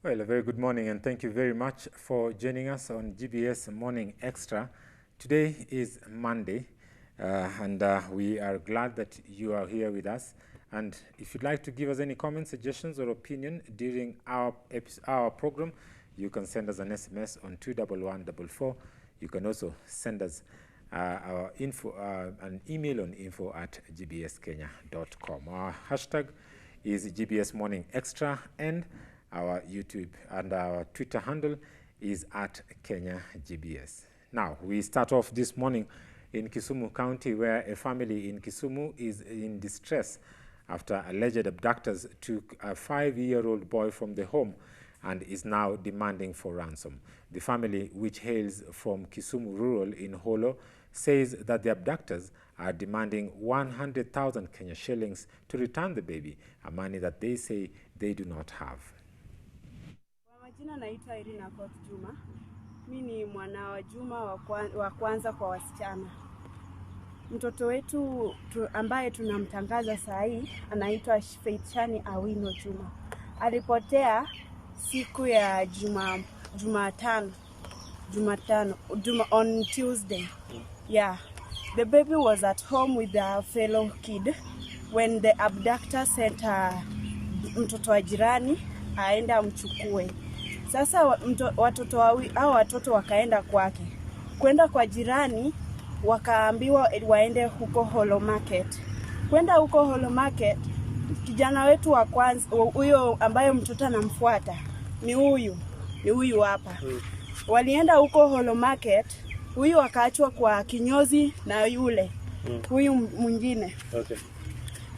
Well, a very good morning and thank you very much for joining us on GBS Morning Extra. Today is Monday and we are glad that you are here with us. And if you'd like to give us any comments, suggestions or opinion during our program, you can send us an SMS on 21144. You can also send us our an email on info@gbskenya.com. Our hashtag is GBS Morning Extra, and our YouTube and our Twitter handle is @KenyaGBS. Now, we start off this morning in Kisumu County, where a family in Kisumu is in distress after alleged abductors took a 5-year-old boy from the home and is now demanding for ransom. The family, which hails from Kisumu Rural in Holo, says that the abductors are demanding 100,000 Kenya shillings to return the baby, a money that they say they do not have. Majina naitwa Irina Kot Juma. Mimi ni mwana wa Juma wa kwanza kwa wasichana. Mtoto wetu ambaye tunamtangaza saa hii anaitwa Faithshani Awino Juma. Alipotea siku ya Jumatano on Tuesday. Yeah. The baby was at home with a fellow kid when the abductor sent mtoto wa jirani aende amchukue. Sasa watoto wakaenda kwake. Kwenda kwa jirani wakaambiwa waende huko Holo Market. Kwenda huko Holo Market, kijana wetu wa kwanza, huyo ambaye mtoto anamfuata, ni huyu hapa. Walienda huko Holo Market, huyu akaachwa kwa kinyozi na yule huyu mwingine. Okay.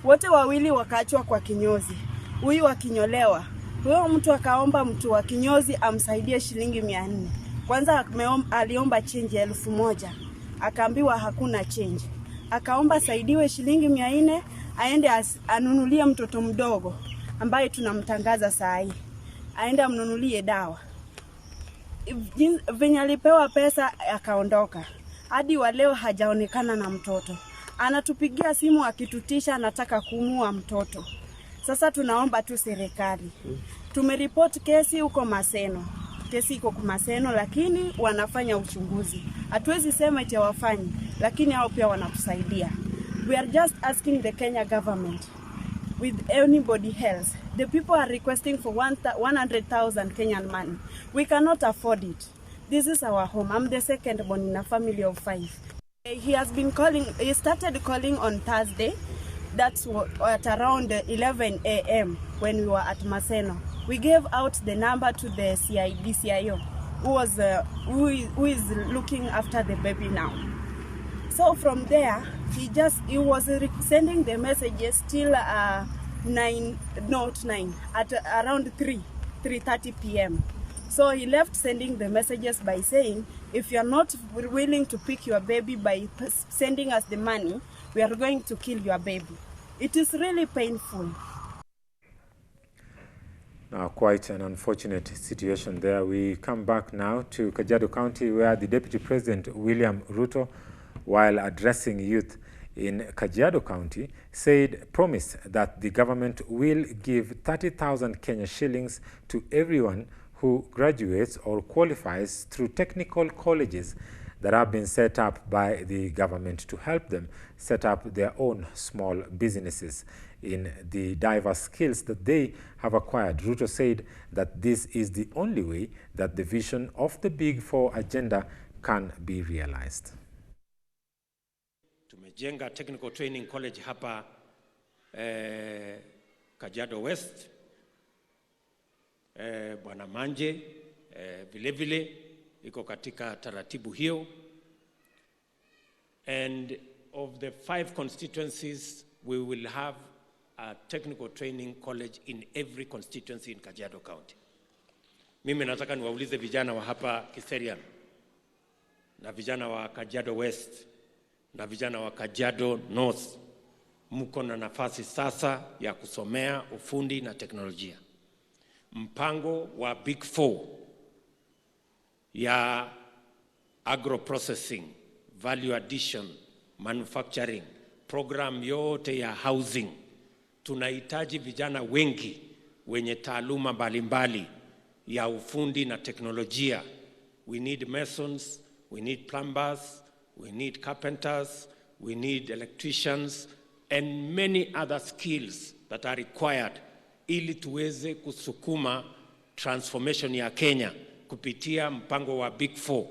Wote wawili wakaachwa kwa kinyozi. Huyu akinyolewa. Huyo mtu akaomba mtu wa kinyozi amsaidie shilingi 400. Kwanza aliomba change 1000. Akaambiwa hakuna change. Akaomba saidiwe shilingi 400 aende anunulie mtoto mdogo ambaye tunamtangaza saa hii. Aende amnunulie dawa. Venye alipewa pesa akaondoka. Hadi wa leo hajaonekana na mtoto. Anatupigia simu akitutisha anataka kuumua mtoto. Sasa tunaomba tu serikali. Tumeripoti kesi huko Maseno. Kesi iko kwa Maseno, lakini wanafanya uchunguzi. Hatuwezi sema eti hawafanyi, lakini hao pia wanatusaidia. We are just asking the Kenya government with anybody else. The people are requesting for 100,000 Kenyan money. We cannot afford it. This is our home. I'm the second born in a family of 5. He started calling on Thursday. That's at around 11 a.m. when we were at Maseno. We gave out the number to the CIO, who is looking after the baby now. So from there, he was sending the messages till 9, not 9, at around 3:30 p.m. So he left sending the messages by saying, if you're not willing to pick your baby by sending us the money, we are going to kill your baby. It is really painful. Now, quite an unfortunate situation there. We come back now to Kajiado County, where the Deputy President, William Ruto, while addressing youth in Kajiado County, promised that the government will give 30,000 Kenya shillings to everyone who graduates or qualifies through technical colleges that have been set up by the government to help them set up their own small businesses in the diverse skills that they have acquired. Ruto said that this is the only way that the vision of the Big Four agenda can be realized. Tumejenga technical training college hapa Kajiado West, Bwana Manje vile iko katika taratibu hiyo. And of the 5 constituencies, we will have a technical training college in every constituency in Kajiado County. Mimi nataka niwaulize vijana wa hapa Kiserian na vijana wa Kajiado West na vijana wa Kajiado North, mko na nafasi sasa ya kusomea ufundi na teknolojia. Mpango wa Big Four ya agro-processing, value addition, manufacturing, program yote ya housing. Tunahitaji vijana wengi wenye taaluma mbalimbali ya ufundi na teknolojia. We need masons, we need plumbers, we need carpenters, we need electricians and many other skills that are required ili tuweze kusukuma transformation ya Kenya kupitia mpango wa Big Four.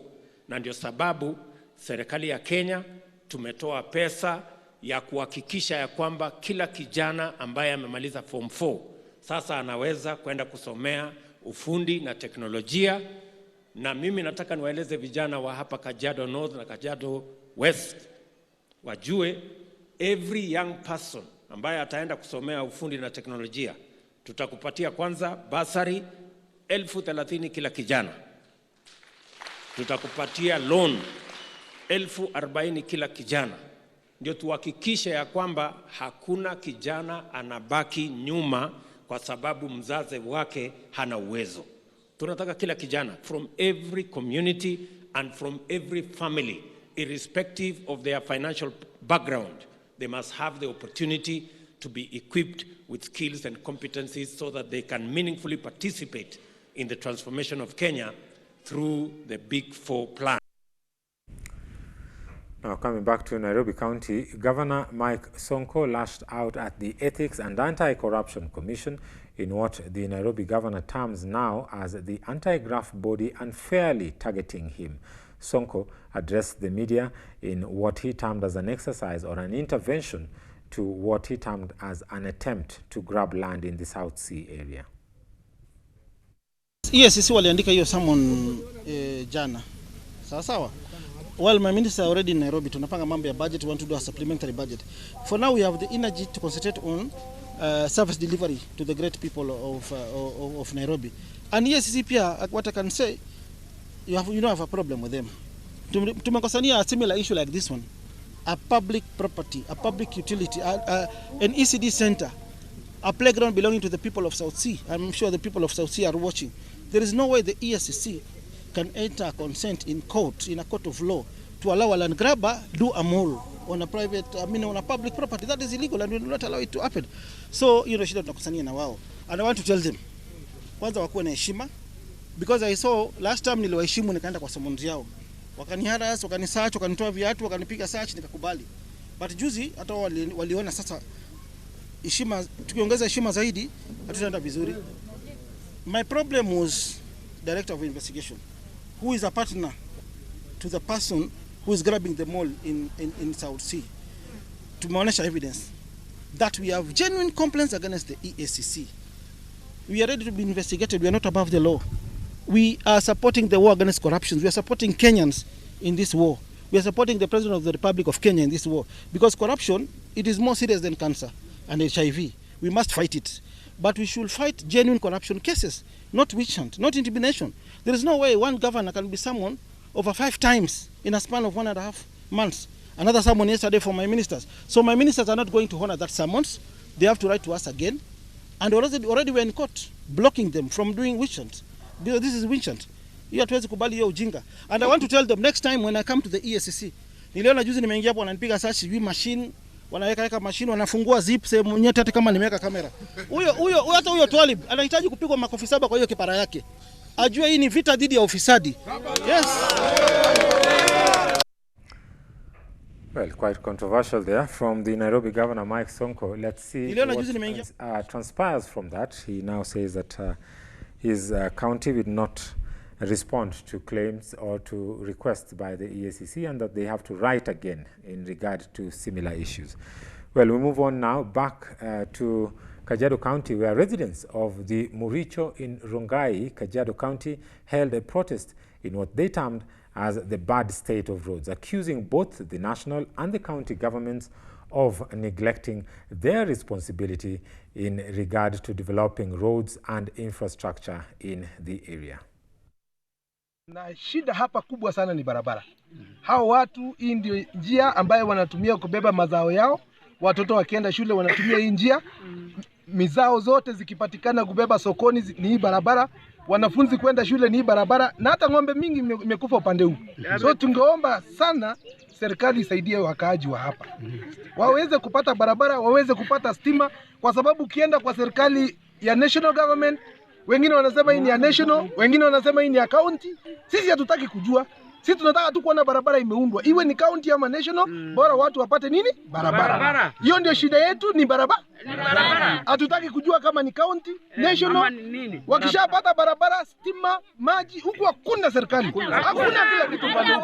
Na ndio sababu serikali ya Kenya tumetoa pesa ya kuhakikisha ya kwamba kila kijana ambaye amemaliza form 4 sasa anaweza kwenda kusomea ufundi na teknolojia. Na mimi nataka niwaeleze vijana wa hapa Kajiado North na Kajiado West wajue every young person ambaye ataenda kusomea ufundi na teknolojia tutakupatia kwanza basari 30,000 kila kijana. Tutakupatia loan 40,000 kila kijana. Ndio tuhakikishe ya kwamba hakuna kijana anabaki nyuma kwa sababu mzazi wake hana uwezo. Tunataka kila kijana from every community and from every family, irrespective of their financial background, they must have the opportunity to be equipped with skills and competencies so that they can meaningfully participate in the transformation of Kenya through the Big Four plan. Now coming back to Nairobi County, Governor Mike Sonko lashed out at the Ethics and Anti-Corruption Commission in what the Nairobi governor terms now as the anti-graft body unfairly targeting him. Sonko addressed the media in what he termed as an exercise or an intervention to what he termed as an attempt to grab land in the South Sea area. Yes, waliandika hiyo summon jana. Sawa. While my minister already in Nairobi, tunapanga mambo ya budget, we want to do a supplementary budget. For now, we have the energy to concentrate on service delivery to the great people of Nairobi. And yes, pia, what I can say, you don't have a problem with them. Tumekosania a similar issue like this one. A public property, a public utility, an ECD center, a playground belonging to the people of South Sea. I'm sure the people of South Sea are watching. There is no way the ESCC can enter consent in court, in a court of law, to allow a land grabber do a mole on a private, on a public property. That is illegal and we will not allow it to happen. So, shida tunakusania na wao. And I want to tell them, kwanza wakuwe na heshima, because I saw last time niliwaheshimu nikaenda kwa summons yao. Wakaniharas, wakanisearch, wakanitoa viatu, wakanipiga search nikakubali. But juzi hata waliona sasa heshima, tukiongeza heshima zaidi hatutaenda vizuri. My problem was director of investigation, who is a partner to the person who is grabbing the mole in South Sea. Tumeonyesha evidence that we have genuine complaints against the EACC. We are ready to be investigated. We are not above the law. We are supporting the war against corruption. We are supporting Kenyans in this war. We are supporting the President of the Republic of Kenya in this war. Because corruption, it is more serious than cancer and HIV. We must fight it. But we should fight genuine corruption cases, not witch hunt, not intimidation. There is no way one governor can be summoned over 5 times in a span of 1.5 months. Another summon yesterday for my ministers. So my ministers are not going to honor that summons. They have to write to us again. And already we're in court, blocking them from doing witch hunt. Because this is witch hunt. Hiyo hatuwezi kubali hiyo ujinga. And I want to tell them next time when I come to the EACC, niliona juzi nimeingia hapo wananipiga search machine, wanaweka machine, wanafungua zip sehemu nyeti hata kama nimeweka kamera. Hata huyo Twalib anahitaji kupigwa makofi 7 kwa hiyo kipara yake. Ajue hii ni vita dhidi ya ufisadi. Yes. Well, quite controversial there from the Nairobi Governor Mike Sonko. Let's see what transpires from that. He now says that his county will not respond to claims or to requests by the EACC and that they have to write again in regard to similar issues. Well, we move on now back to Kajiado County, where residents of the Muricho in Rongai, Kajiado County, held a protest in what they termed as the bad state of roads, accusing both the national and the county governments of neglecting their responsibility in regard to developing roads and infrastructure in the area. Na shida hapa kubwa sana ni barabara. Hao watu hii ndio njia ambayo wanatumia kubeba mazao yao. Watoto wakienda shule wanatumia hii njia. Mizao zote zikipatikana kubeba sokoni ni hii barabara. Wanafunzi kwenda shule ni hii barabara. Na hata ng'ombe mingi imekufa upande huu. So tungeomba sana serikali isaidie wakaaji wa hapa. Waweze kupata barabara, waweze kupata stima, kwa sababu ukienda kwa serikali ya national government wengine wanasema hii ni ya national, wengine wanasema hii ni ya county. Sisi hatutaki kujua. Sisi tunataka tu kuona barabara imeundwa, iwe ni county ama national, bora watu wapate nini? Barabara. Hiyo ndio shida yetu, ni barabara. Hatutaki kujua kama ni county, national. Wakishapata barabara, stima, maji, huku hakuna serikali. Hakuna kila kitu bado.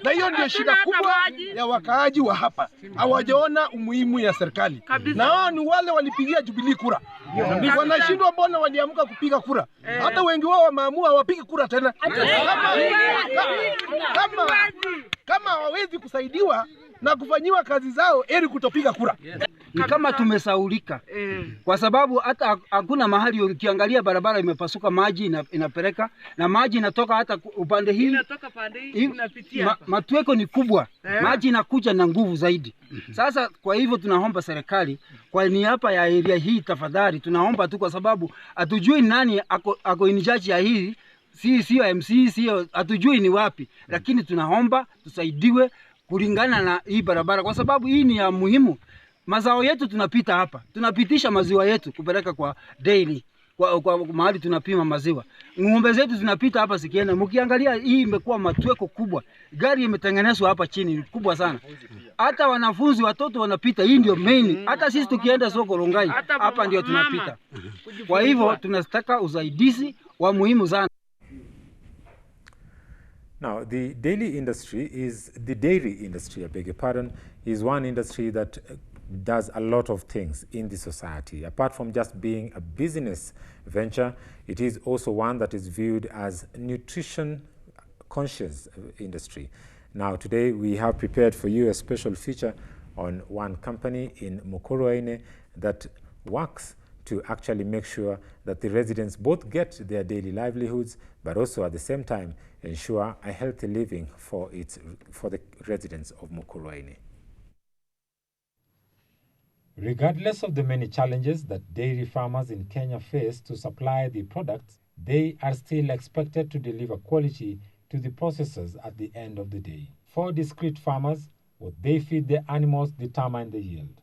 Na hiyo ndio shida kubwa ya wakaaji wa hapa. Hawajaona umuhimu ya serikali. Na hao ni wale walipigia Jubilee kura. Wanashindwa mbona waliamka kupiga kura. Hata wengi wao wameamua wapige kura tena. Kama hawawezi kusaidiwa na kufanyiwa kazi zao, heri kutopiga kura. Ni kama tumesaulika. Kwa sababu hata hakuna mahali ukiangalia barabara imepasuka, maji inapeleka na maji inatoka hata upande hii. Inatoka pande hii unapitia. Matweko ni kubwa. Maji inakuja na nguvu zaidi. Sasa kwa hivyo tunaomba serikali kwa niaba ya area hii, tafadhali tunaomba tu, kwa sababu hatujui nani ako in charge ya hii. Sio MC, sio, hatujui ni wapi, lakini tunaomba tusaidiwe kulingana na hii barabara, kwa sababu hii ni ya muhimu. Mazao yetu tunapita hapa, tunapitisha maziwa yetu kupeleka kwa dairy, kwa mahali tunapima maziwa. Ng'ombe zetu zinapita hapa sikienda. Mkiangalia hii imekuwa matweko kubwa, gari imetengenezwa hapa chini kubwa sana. Hata wanafunzi, watoto wanapita, hii ndio main. Hata sisi tukienda soko Rongai hapa ndio tunapita. Kwa hivyo tunataka usaidizi wa muhimu sana. Now, the dairy industry, I beg your pardon, is one industry that does a lot of things in the society. Apart from just being a business venture, it is also one that is viewed as nutrition-conscious industry. Now, today we have prepared for you a special feature on one company in Mukurweini that works to actually make sure that the residents both get their daily livelihoods, but also at the same time ensure a healthy living for the residents of Mukurweini. Regardless of the many challenges that dairy farmers in Kenya face to supply the products, they are still expected to deliver quality to the processors at the end of the day. For discrete farmers, what they feed their animals determine the yield.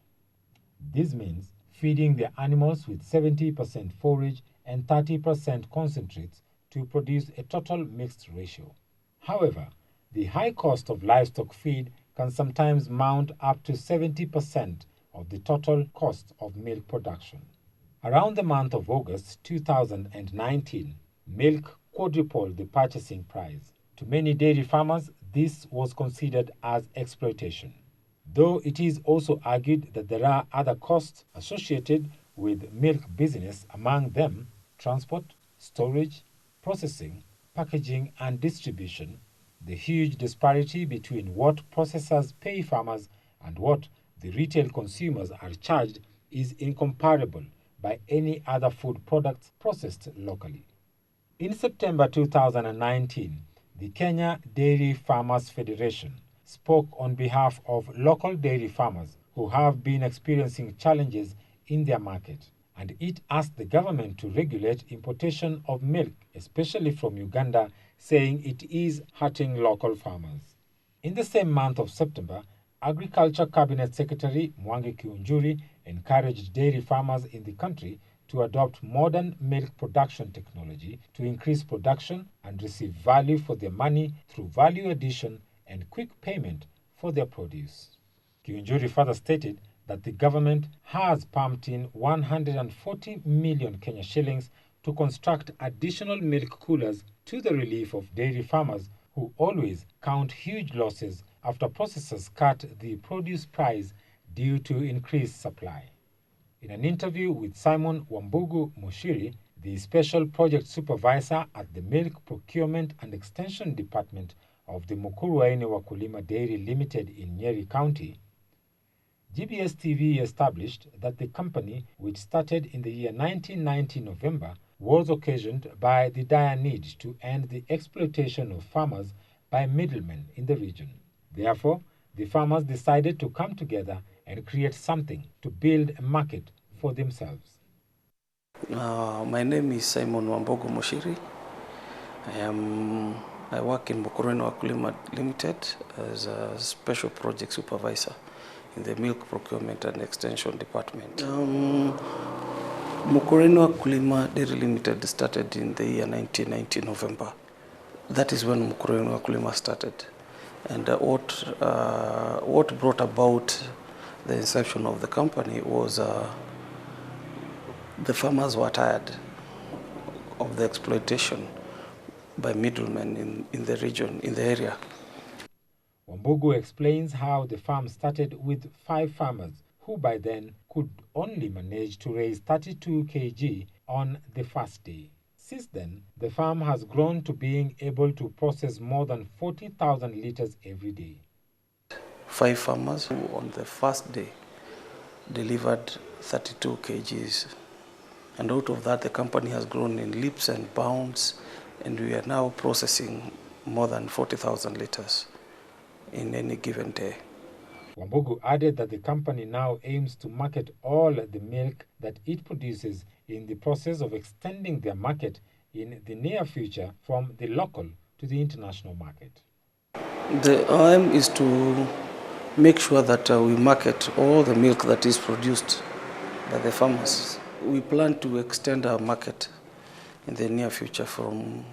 This means feeding their animals with 70% forage and 30% concentrates to produce a total mixed ratio. However, the high cost of livestock feed can sometimes mount up to 70% of the total cost of milk production. Around the month of August 2019, milk quadrupled the purchasing price. To many dairy farmers, this was considered as exploitation, though it is also argued that there are other costs associated with milk business, among them transport, storage, processing, packaging, and distribution. The huge disparity between what processors pay farmers and what the retail consumers are charged is incomparable by any other food products processed locally. In September 2019, the Kenya Dairy Farmers Federation spoke on behalf of local dairy farmers who have been experiencing challenges in their market, and it asked the government to regulate importation of milk, especially from Uganda, saying it is hurting local farmers. In the same month of September, Agriculture Cabinet Secretary Mwangi Kiunjuri encouraged dairy farmers in the country to adopt modern milk production technology to increase production and receive value for their money through value addition and quick payment for their produce. Kiunjuri further stated that the government has pumped in 140 million Kenya shillings to construct additional milk coolers to the relief of dairy farmers who always count huge losses after processors cut the produce price due to increased supply. In an interview with Simon Wambugu Mushiri, the Special Project Supervisor at the Milk Procurement and Extension Department of the Mukurweini Wakulima Dairy Limited in Nyeri County, GBS TV established that the company, which started in the year 1990 November, was occasioned by the dire need to end the exploitation of farmers by middlemen in the region. Therefore, the farmers decided to come together and create something to build a market for themselves. My name is Simon Wambugu Mushiri. I work in Mukurweini Wakulima Limited as a Special Project Supervisor in the Milk Procurement and Extension Department. Mukureni Wakulima Dairy Limited started in the year 1990 November. That is when Mukureni Wakulima started. And what brought about the inception of the company was the farmers were tired of the exploitation by middlemen in the region, in the area. Wambugu explains how the farm started with 5 farmers who by then could only manage to raise 32 kg on the first day. Since then, the farm has grown to being able to process more than 40,000 liters every day. 5 farmers who on the first day delivered 32 kgs. And out of that, the company has grown in leaps and bounds, and we are now processing more than 40,000 liters in any given day. Wambugu added that the company now aims to market all the milk that it produces in the process of extending their market in the near future from the local to the international market. The aim is to make sure that we market all the milk that is produced by the farmers. We plan to extend our market in the near future from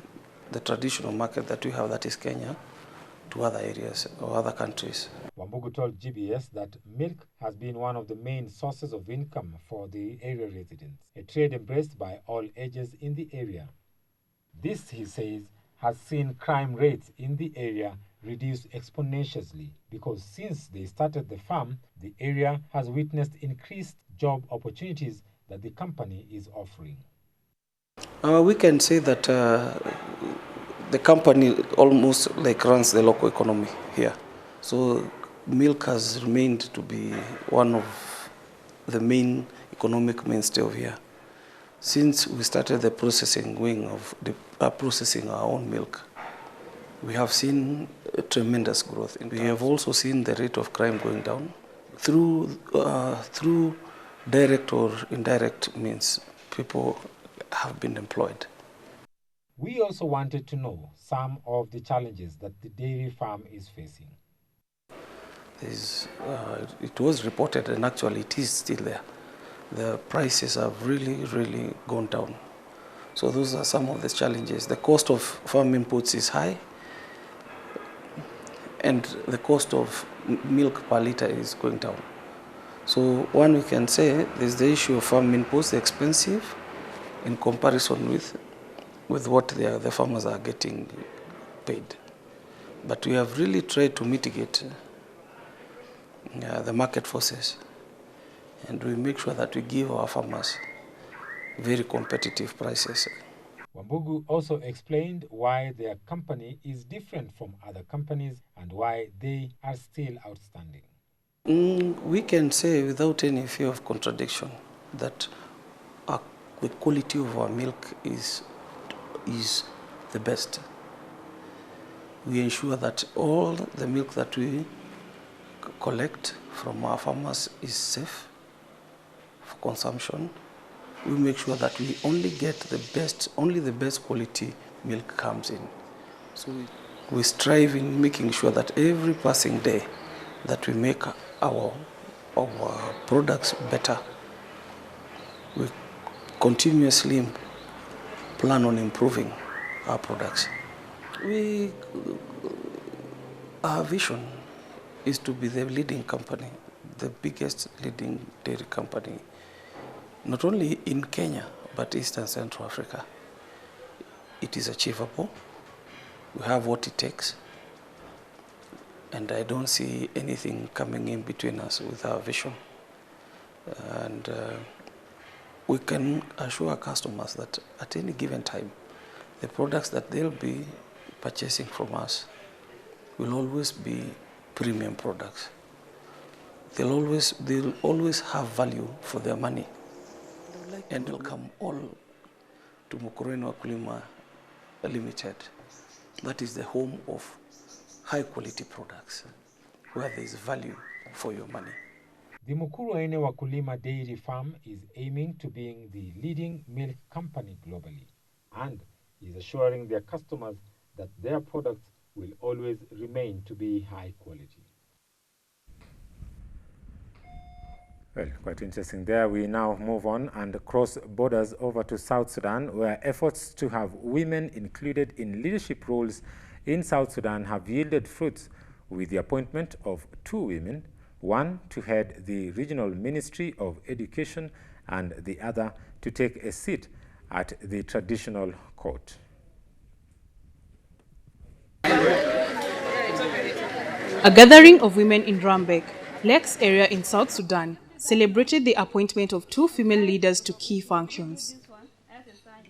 the traditional market that we have, that is Kenya, to other areas or other countries. Wambugu told GBS that milk has been one of the main sources of income for the area residents, a trade embraced by all ages in the area. This, he says, has seen crime rates in the area reduce exponentially because since they started the farm, the area has witnessed increased job opportunities that the company is offering. We can say that the company almost like runs the local economy here. So milk has remained to be one of the main economic mainstay of here. Since we started the processing wing of processing our own milk, we have seen a tremendous growth. We have also seen the rate of crime going down through direct or indirect means. People have been employed. We also wanted to know some of the challenges that the dairy farm is facing. It was reported, and actually it is still there. The prices have really gone down. So those are some of the challenges. The cost of farm inputs is high, and the cost of milk per liter is going down. So one, we can say there's the issue of farm inputs, expensive in comparison with what the farmers are getting paid. But we have really tried to mitigate the market forces, and we make sure that we give our farmers very competitive prices. Wambugu also explained why their company is different from other companies and why they are still outstanding. We can say without any fear of contradiction that the quality of our milk is the best. We ensure that all the milk that we collect from our farmers is safe for consumption. We make sure that we only get only the best quality milk comes in. So we strive in making sure that every passing day that we make our products better. We continuously plan on improving our products. Our vision is to be the leading company, the biggest leading dairy company, not only in Kenya, but East and Central Africa. It is achievable. We have what it takes. And I don't see anything coming in between us with our vision. And we can assure our customers that at any given time, the products that they'll be purchasing from us will always be premium products. They'll always have value for their money. And they'll come all to Mukureni Wakulima Limited. That is the home of high quality products where there is value for your money. The Mukureni Wakulima Dairy Farm is aiming to being the leading milk company globally and is assuring their customers that their products will always remain to be high quality. Well, quite interesting there. We now move on and cross borders over to South Sudan, where efforts to have women included in leadership roles in South Sudan have yielded fruits with the appointment of 2 women, one to head the Regional Ministry of Education and the other to take a seat at the traditional court. A gathering of women in Rumbek, Lakes area in South Sudan, celebrated the appointment of 2 female leaders to key functions.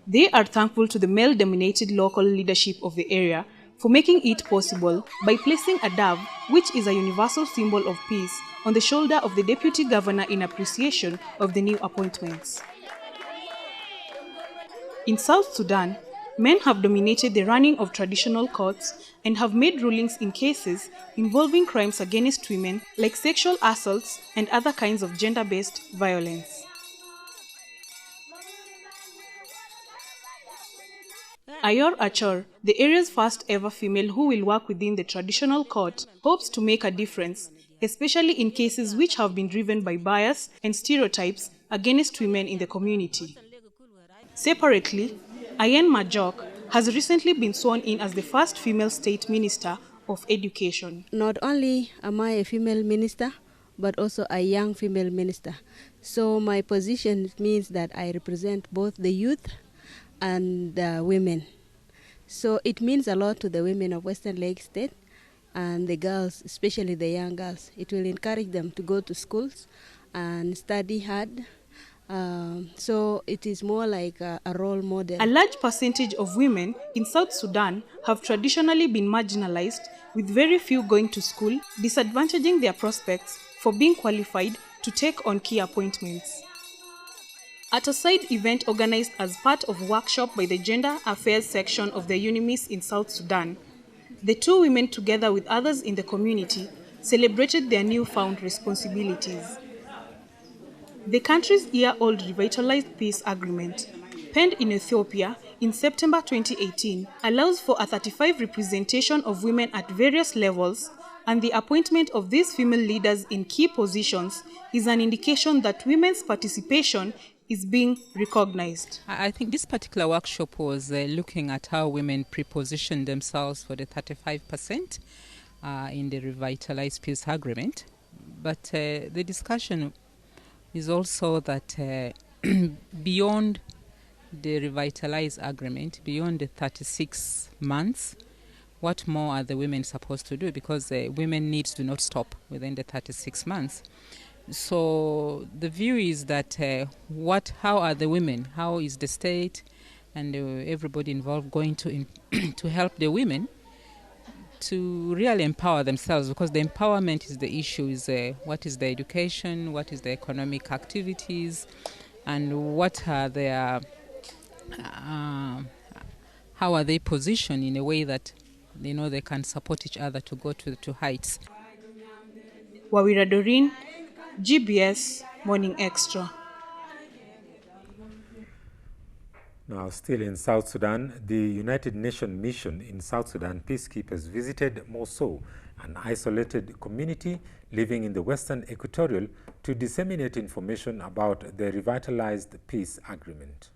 They are thankful to the male-dominated local leadership of the area for making it possible by placing a dove, which is a universal symbol of peace, on the shoulder of the deputy governor in appreciation of the new appointments. In South Sudan, men have dominated the running of traditional courts and have made rulings in cases involving crimes against women like sexual assaults and other kinds of gender-based violence. Ayor Achor, the area's first ever female who will work within the traditional court, hopes to make a difference, especially in cases which have been driven by bias and stereotypes against women in the community. Separately, Ayen Majok has recently been sworn in as the first female state minister of education. Not only am I a female minister, but also a young female minister. So my position means that I represent both the youth and the women. So it means a lot to the women of Western Lake State and the girls, especially the young girls. It will encourage them to go to schools and study hard. So it is more like a role model. A large percentage of women in South Sudan have traditionally been marginalized, with very few going to school, disadvantaging their prospects for being qualified to take on key appointments. At a side event organized as part of a workshop by the Gender Affairs section of the UNIMIS in South Sudan, the 2 women, together with others in the community, celebrated their newfound responsibilities. The country's year-old revitalized peace agreement, penned in Ethiopia in September 2018, allows for a 35% representation of women at various levels, and the appointment of these female leaders in key positions is an indication that women's participation is being recognized. I think this particular workshop was looking at how women pre-position themselves for the 35% in the revitalized peace agreement. But the discussion is also that beyond the revitalized agreement, beyond the 36 months, what more are the women supposed to do? Because women needs do not stop within the 36 months. So the view is that how are the women, how is the state and everybody involved going to to help the women to really empower themselves, because the empowerment is the issue, is what is the education, what is the economic activities, and what are their, how are they positioned in a way that they can support each other to go to heights. Wawira Doreen, GBS Morning Extra. Now, still in South Sudan, the United Nations mission in South Sudan peacekeepers visited Mosul, an isolated community living in the Western Equatorial, to disseminate information about the revitalized peace agreement.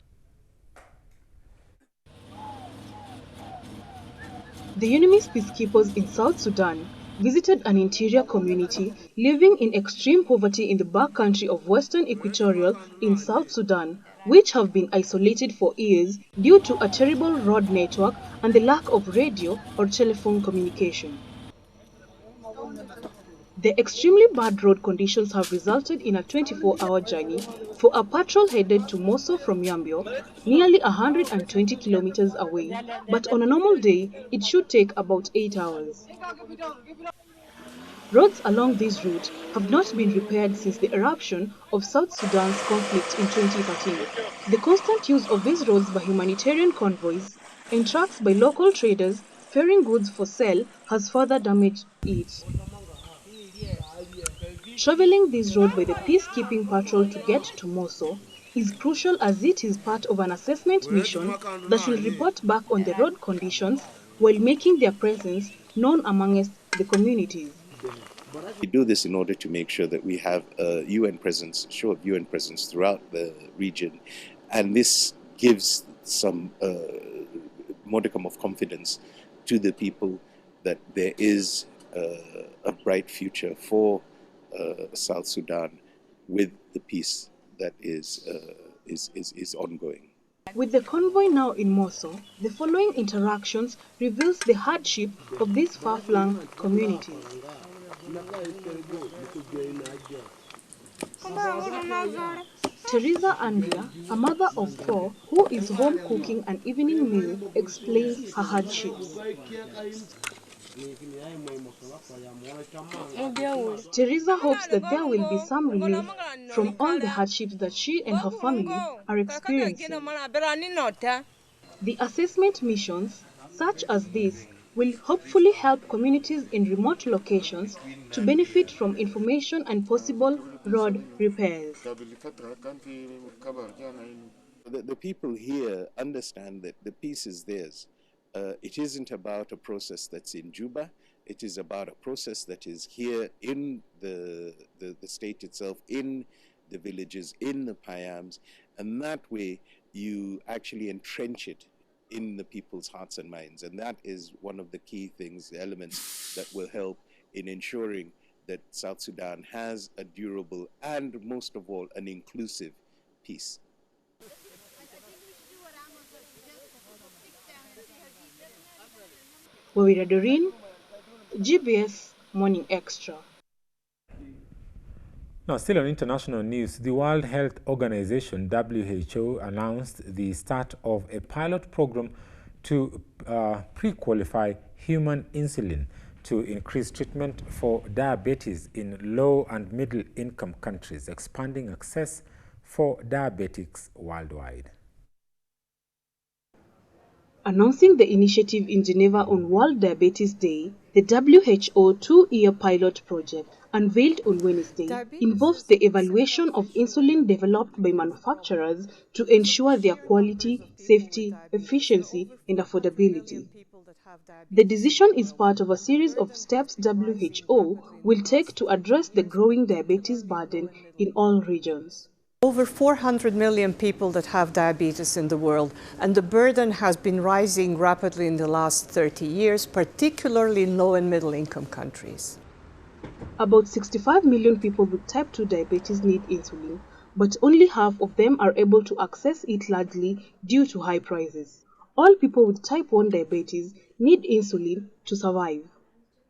The UNIMIS peacekeepers in South Sudan visited an interior community living in extreme poverty in the backcountry of Western Equatorial in South Sudan, which have been isolated for years due to a terrible road network and the lack of radio or telephone communication. The extremely bad road conditions have resulted in a 24-hour journey for a patrol headed to Mosul from Yambio, nearly 120 kilometers away, but on a normal day, it should take about 8 hours. Roads along this route have not been repaired since the eruption of South Sudan's conflict in 2013. The constant use of these roads by humanitarian convoys and trucks by local traders ferrying goods for sale has further damaged it. Traveling this road by the peacekeeping patrol to get to Mosul is crucial, as it is part of an assessment mission that will report back on the road conditions while making their presence known amongst the communities. We do this in order to make sure that we have a UN presence, show of UN presence throughout the region, and this gives some modicum of confidence to the people that there is a bright future for South Sudan with the peace that is ongoing. With the convoy now in Mosul, the following interactions reveals the hardship of these far-flung communities. Teresa Andrea, a mother of 4 who is home cooking an evening meal, explains her hardships. Teresa hopes that there will be some relief from all the hardships that she and her family are experiencing. The assessment missions, such as this, will hopefully help communities in remote locations to benefit from information and possible road repairs. The people here understand that the peace is theirs. It isn't about a process that's in Juba. It is about a process that is here in the state itself, in the villages, in the Payams, and that way you actually entrench it in the people's hearts and minds. And that is one of the key things, the elements that will help in ensuring that South Sudan has a durable and, most of all, an inclusive peace. Wawira Doreen, GBS Morning Extra. Now, still on international news, the World Health Organization, WHO, announced the start of a pilot program to pre-qualify human insulin to increase treatment for diabetes in low and middle income countries, expanding access for diabetics worldwide. Announcing the initiative in Geneva on World Diabetes Day, the WHO 2-year pilot project unveiled on Wednesday involves the evaluation of insulin developed by manufacturers to ensure their quality, safety, efficiency, and affordability. The decision is part of a series of steps WHO will take to address the growing diabetes burden in all regions. Over 400 million people that have diabetes in the world, and the burden has been rising rapidly in the last 30 years, particularly in low and middle income countries. About 65 million people with type 2 diabetes need insulin, but only half of them are able to access it largely due to high prices. All people with type 1 diabetes need insulin to survive.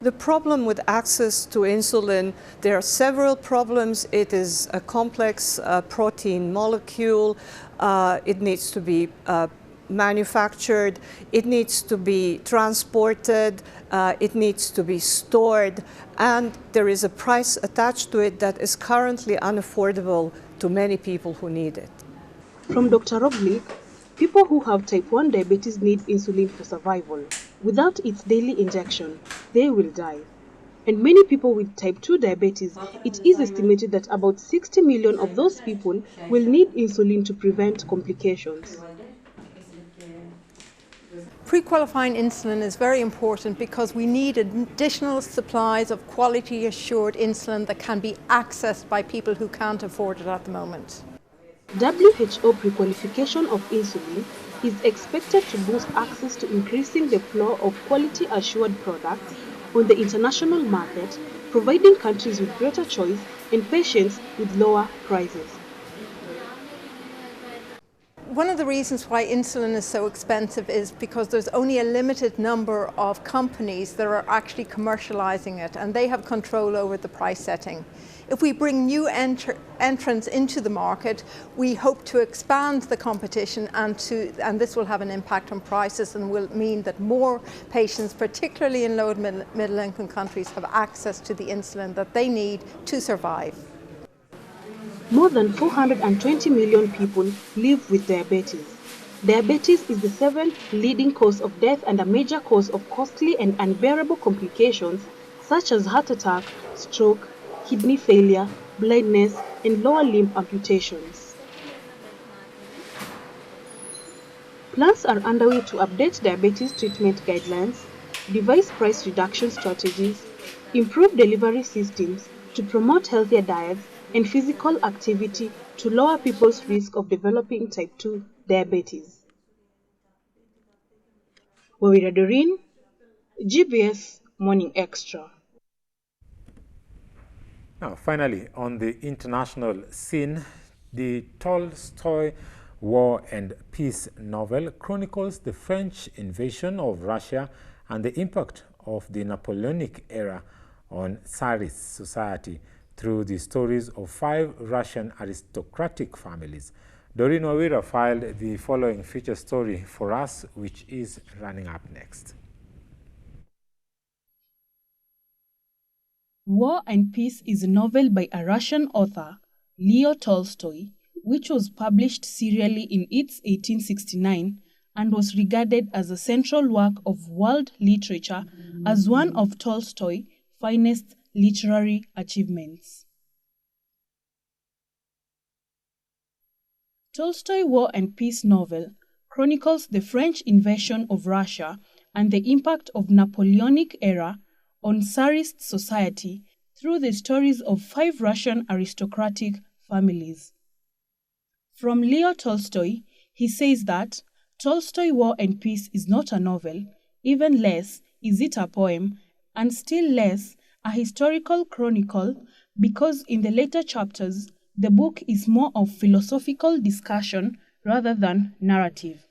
The problem with access to insulin, there are several problems. It is a complex protein molecule. It needs to be manufactured. It needs to be transported. It needs to be stored. And there is a price attached to it that is currently unaffordable to many people who need it. From Dr. Roglic, people who have type 1 diabetes need insulin for survival. Without its daily injection, they will die. And many people with type 2 diabetes, it is estimated that about 60 million of those people will need insulin to prevent complications. Pre-qualifying insulin is very important because we need additional supplies of quality assured insulin that can be accessed by people who can't afford it at the moment. WHO pre-qualification of insulin is expected to boost access to increasing the flow of quality assured products on the international market, providing countries with greater choice and patients with lower prices. One of the reasons why insulin is so expensive is because there's only a limited number of companies that are actually commercializing it, and they have control over the price setting. If we bring new entrants into the market, we hope to expand the competition, and this will have an impact on prices and will mean that more patients, particularly in low and middle income countries, have access to the insulin that they need to survive. More than 420 million people live with diabetes. Diabetes is the 7th leading cause of death and a major cause of costly and unbearable complications such as heart attack, stroke, kidney failure, blindness, and lower limb amputations. Plans are underway to update diabetes treatment guidelines, devise price reduction strategies, improve delivery systems to promote healthier diets and physical activity to lower people's risk of developing type 2 diabetes. Wawira Doreen, GBS Morning Extra. Now, finally, on the international scene, the Tolstoy War and Peace novel chronicles the French invasion of Russia and the impact of the Napoleonic era on Tsarist society through the stories of 5 Russian aristocratic families. Doreen Wawira filed the following feature story for us, which is running up next. War and Peace is a novel by a Russian author, Leo Tolstoy, which was published serially in its 1869 and was regarded as a central work of world literature as one of Tolstoy's finest literary achievements. Tolstoy's War and Peace novel chronicles the French invasion of Russia and the impact of Napoleonic era on Tsarist society through the stories of 5 Russian aristocratic families. From Leo Tolstoy, he says that Tolstoy War and Peace is not a novel, even less is it a poem, and still less a historical chronicle, because in the later chapters, the book is more of philosophical discussion rather than narrative.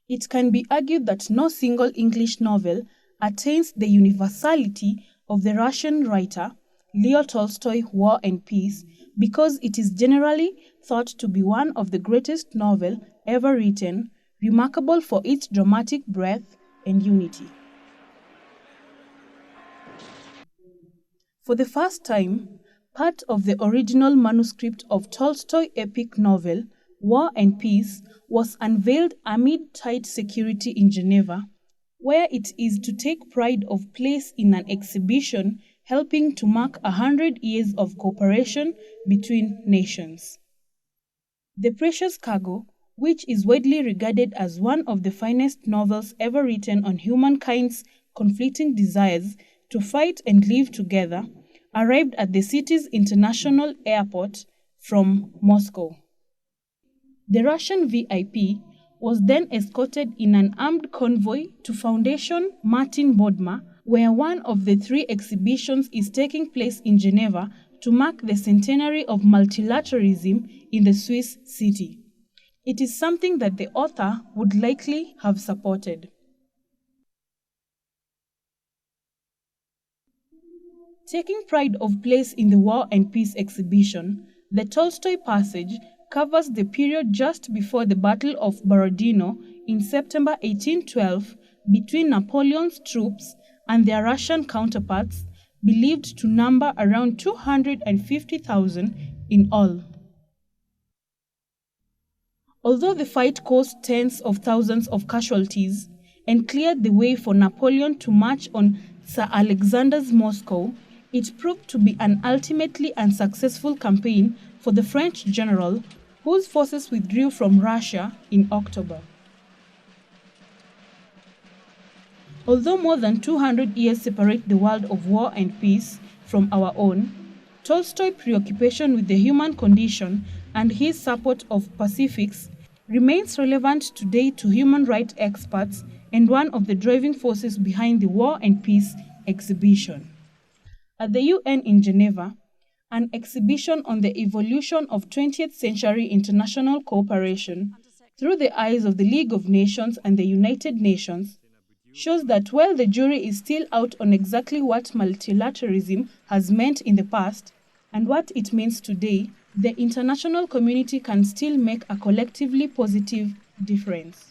It can be argued that no single English novel attains the universality of the Russian writer Leo Tolstoy War and Peace, because it is generally thought to be one of the greatest novels ever written, remarkable for its dramatic breadth and unity. For the first time, part of the original manuscript of Tolstoy's epic novel, War and Peace, was unveiled amid tight security in Geneva, where it is to take pride of place in an exhibition helping to mark 100 years of cooperation between nations. The Precious Cargo, which is widely regarded as one of the finest novels ever written on humankind's conflicting desires to fight and live together, arrived at the city's international airport from Moscow. The Russian VIP was then escorted in an armed convoy to Foundation Martin Bodmer, where one of the 3 exhibitions is taking place in Geneva to mark the centenary of multilateralism in the Swiss city. It is something that the author would likely have supported. Taking pride of place in the War and Peace exhibition, the Tolstoy passage covers the period just before the Battle of Borodino in September 1812 between Napoleon's troops and their Russian counterparts, believed to number around 250,000 in all. Although the fight caused tens of thousands of casualties and cleared the way for Napoleon to march on Tsar Alexander's Moscow, it proved to be an ultimately unsuccessful campaign for the French general, whose forces withdrew from Russia in October. Although more than 200 years separate the world of war and peace from our own, Tolstoy's preoccupation with the human condition and his support of pacifics remains relevant today to human rights experts and one of the driving forces behind the War and Peace exhibition. At the UN in Geneva, an exhibition on the evolution of 20th century international cooperation through the eyes of the League of Nations and the United Nations shows that while the jury is still out on exactly what multilateralism has meant in the past and what it means today, the international community can still make a collectively positive difference.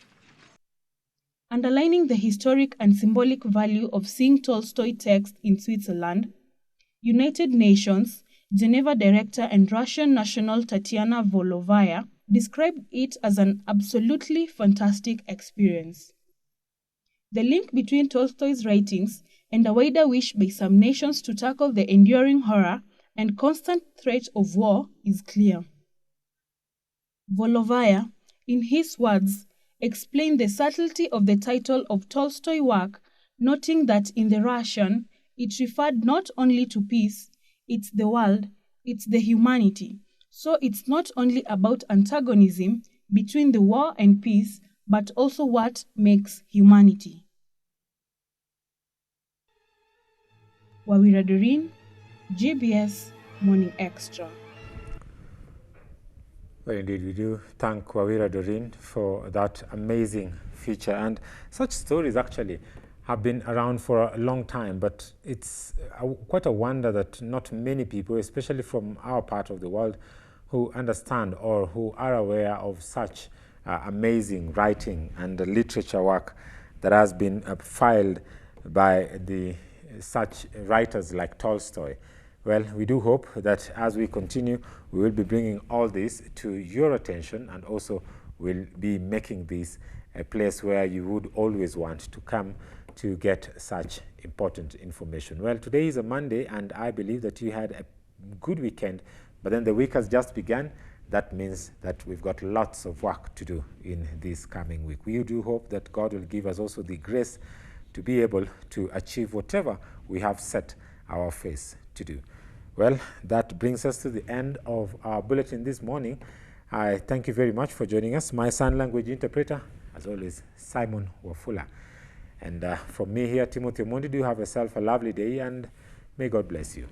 Underlining the historic and symbolic value of seeing Tolstoy text in Switzerland, United Nations Geneva Director and Russian national Tatiana Volovaya described it as an absolutely fantastic experience. The link between Tolstoy's writings and a wider wish by some nations to tackle the enduring horror and constant threat of war is clear. Volovaya, in his words, explained the subtlety of the title of Tolstoy's work, noting that in the Russian, it referred not only to peace, it's the world, it's the humanity. So it's not only about antagonism between the war and peace, but also what makes humanity. Wawira Doreen, GBS Morning Extra. Well, indeed, we do thank Wawira Doreen for that amazing feature. And such stories actually have been around for a long time, but it's quite a wonder that not many people, especially from our part of the world, who understand or who are aware of such amazing writing and literature work that has been filed by such writers like Tolstoy. Well, we do hope that as we continue, we will be bringing all this to your attention, and also will be making this a place where you would always want to come to get such important information. Well, today is a Monday, and I believe that you had a good weekend, but then the week has just begun. That means that we've got lots of work to do in this coming week. We do hope that God will give us also the grace to be able to achieve whatever we have set our face to do. Well, that brings us to the end of our bulletin this morning. I thank you very much for joining us. My sign language interpreter, as always, Simon Wafula. And from me here, Timothy Omondi, do have yourself a lovely day, and may God bless you.